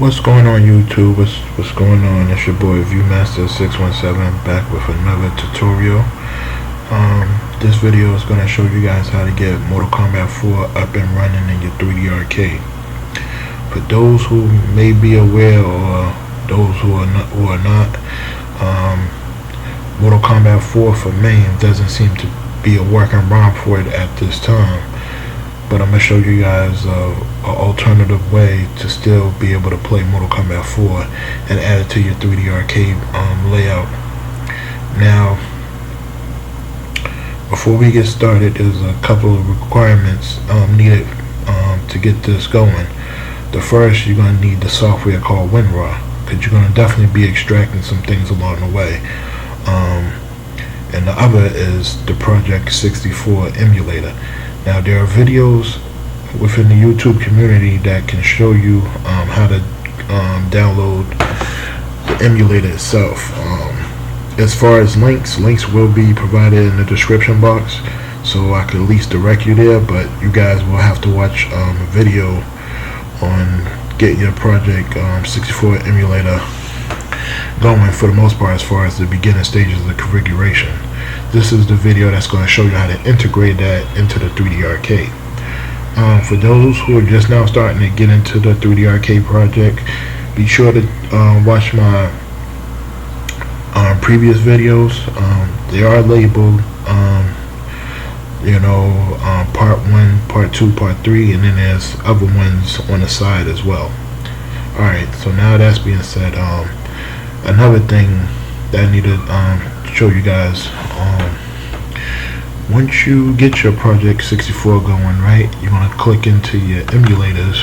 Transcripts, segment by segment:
What's going on YouTube? What's going on? It's your boy Viewmaster617 back with another tutorial. This video is going to show you guys how to get Mortal Kombat 4 up and running in your 3D arcade. For those who may be aware or those who are not, Mortal Kombat 4 for MAME doesn't seem to be a working ROM for it at this time. But I'm going to show you guys an alternative way to still be able to play Mortal Kombat 4 and add it to your 3D arcade layout. Now, before we get started, there's a couple of requirements needed to get this going. The first, you're going to need the software called WinRAR, because you're going to definitely be extracting some things along the way. And the other is the Project 64 emulator. Now, there are videos within the YouTube community that can show you how to download the emulator itself. As far as links will be provided in the description box, so I can at least direct you there, but you guys will have to watch a video on getting your Project 64 emulator going for the most part as far as the beginning stages of the configuration. This is the video that's going to show you how to integrate that into the 3D arcade. For those who are just now starting to get into the 3D arcade project, be sure to watch my previous videos. They are labeled part 1, part 2, part 3, and then there's other ones on the side as well. Alright, so now that's being said, another thing that I need to show you guys, once you get your Project 64 going, right, you're going to click into your emulators,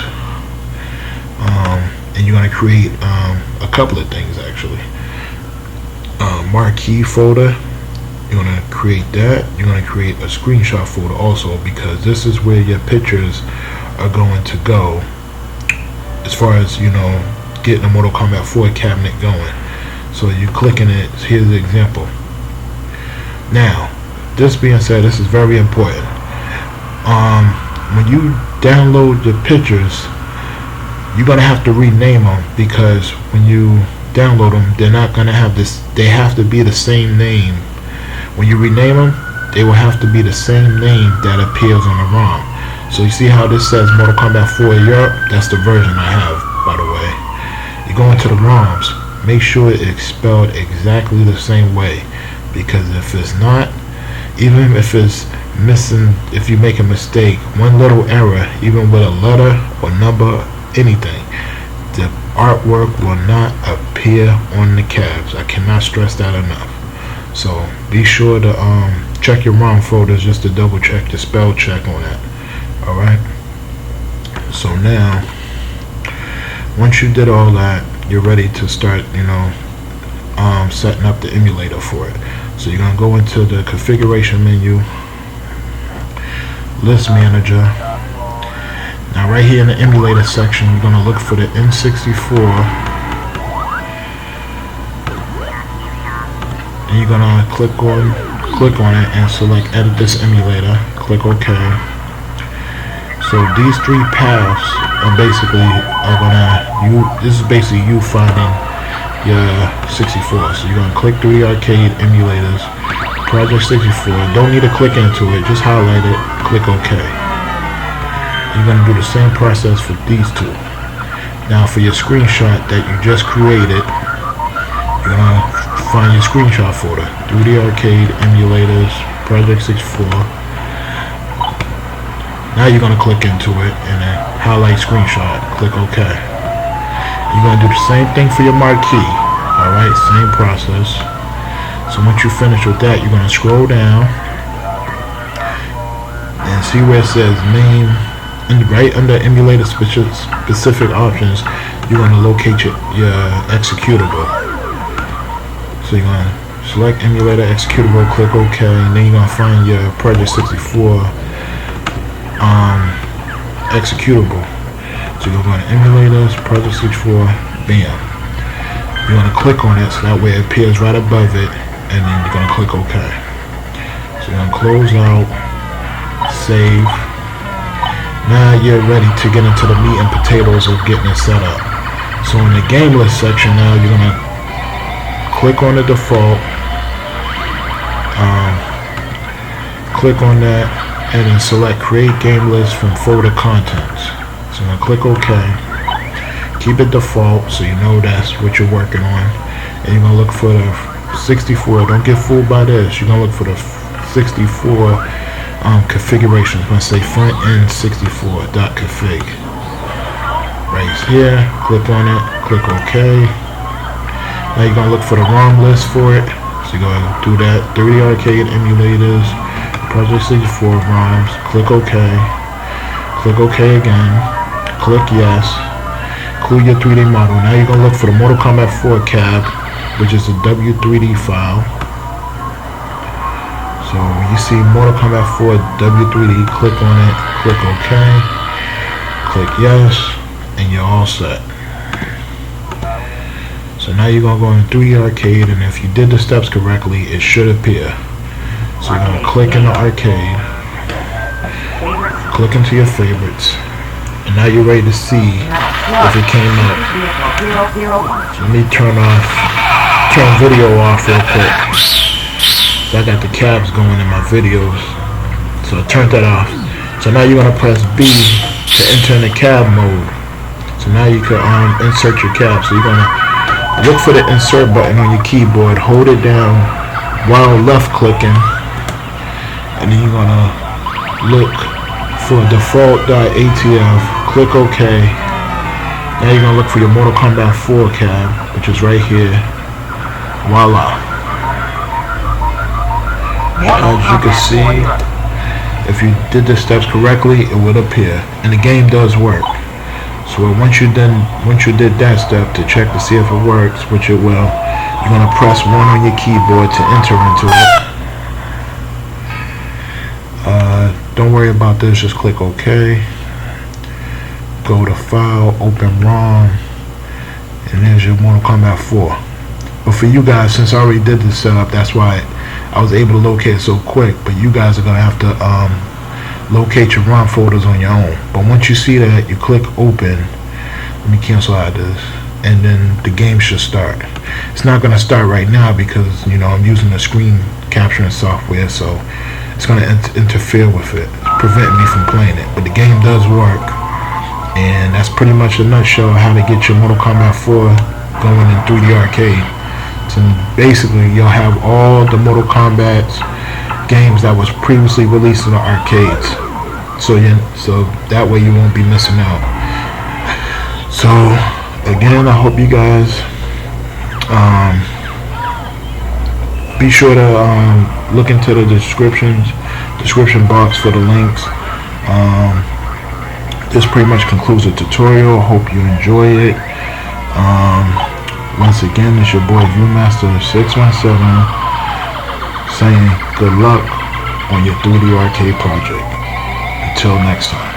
and you're going to create a couple of things actually. Marquee folder, you're going to create that. You're going to create a screenshot folder also, because this is where your pictures are going to go as far as, getting a Mortal Kombat 4 cabinet going. So you click in it. Here's the example. Now, this being said, this is very important. When you download the pictures, you're gonna have to rename them, because when you download them, they're not gonna have this. They have to be the same name. When you rename them, they will have to be the same name that appears on the ROM. So you see how this says Mortal Kombat 4 Europe? That's the version I have, by the way. You go into the ROMs. Make sure it's spelled exactly the same way, because if it's not, even if it's missing, if you make a mistake, one little error, even with a letter or number, anything, the artwork will not appear on the cabs. I cannot stress that enough. So be sure to check your ROM folders just to double check the spell check on that. Alright, so now once you did all that, you're ready to start setting up the emulator for it. So you're going to go into the configuration menu, list manager. Now right here in the emulator section, you're going to look for the N64, and you're going to click on it and select edit this emulator. Click OK. So these three paths are basically this is basically you finding your 64. So you're gonna click 3D arcade emulators, Project 64. Don't need to click into it, just highlight it, click OK. You're gonna do the same process for these two. Now for your screenshot that you just created, you're gonna find your screenshot folder, 3D arcade emulators, Project 64. Now you're going to click into it and then highlight screenshot, click OK. You're going to do the same thing for your marquee. Alright, same process. So once you finish with that, you're going to scroll down and see where it says name, and right under emulator specific options, you're going to locate your executable. So you're going to select emulator executable, click OK, and then you're going to find your Project 64 executable. So you're going to emulators, Project 64, bam. You're going to click on it so that way it appears right above it, and then you're going to click OK. So you're going to close out, save. Now you're ready to get into the meat and potatoes of getting it set up. So in the game list section now, you're gonna click on the default, click on that, and then select create game list from folder contents. So I'm gonna click OK. Keep it default so you know that's what you're working on, and you're gonna look for the 64. Don't get fooled by this. You're gonna look for the 64 configuration. It's gonna say front end 64.config. Right here, click on it, click OK. Now you're gonna look for the ROM list for it. So you're gonna do that. 3D arcade emulators, Project 64 ROMs. Click OK. Click OK again. Click yes. Include your 3D model. Now you're gonna look for the Mortal Kombat 4 cab, which is a W3D file. So when you see Mortal Kombat 4 W3D, click on it, click OK, click yes, and you're all set. So now you're gonna go in 3D arcade, and if you did the steps correctly, it should appear. So you're gonna click in the arcade, click into your favorites, and now you're ready to see if it came up. So let me turn video off real quick. So I got the cabs going in my videos, so I turned that off. So now you're gonna press B to enter in the cab mode. So now you can insert your cab. So you're gonna look for the insert button on your keyboard, hold it down while left clicking, and then you're gonna look for default.atf, click OK. Now you're gonna look for your Mortal Kombat 4 cab, which is right here. Voila. As you can see, if you did the steps correctly, it would appear, and the game does work. So once you did that step to check to see if it works, which it will, you're gonna press 1 on your keyboard to enter into it. Don't worry about this, just click OK. Go to File, Open ROM, and there's your Mortal Kombat 4. But for you guys, since I already did this setup, that's why I was able to locate it so quick. But you guys are gonna have to locate your ROM folders on your own. But once you see that, you click Open. Let me cancel out this, and then the game should start. It's not gonna start right now because I'm using the screen capturing software, so it's gonna interfere with it, prevent me from playing it. But the game does work, and that's pretty much a nutshell how to get your Mortal Kombat 4 going in 3D arcade. So basically, you'll have all the Mortal Kombat games that was previously released in the arcades. So that way you won't be missing out. So again, I hope you guys be sure to look into the description box for the links. This pretty much concludes the tutorial. Hope you enjoy it. Once again, it's your boy Viewmaster617 saying good luck on your 3D arcade project. Until next time.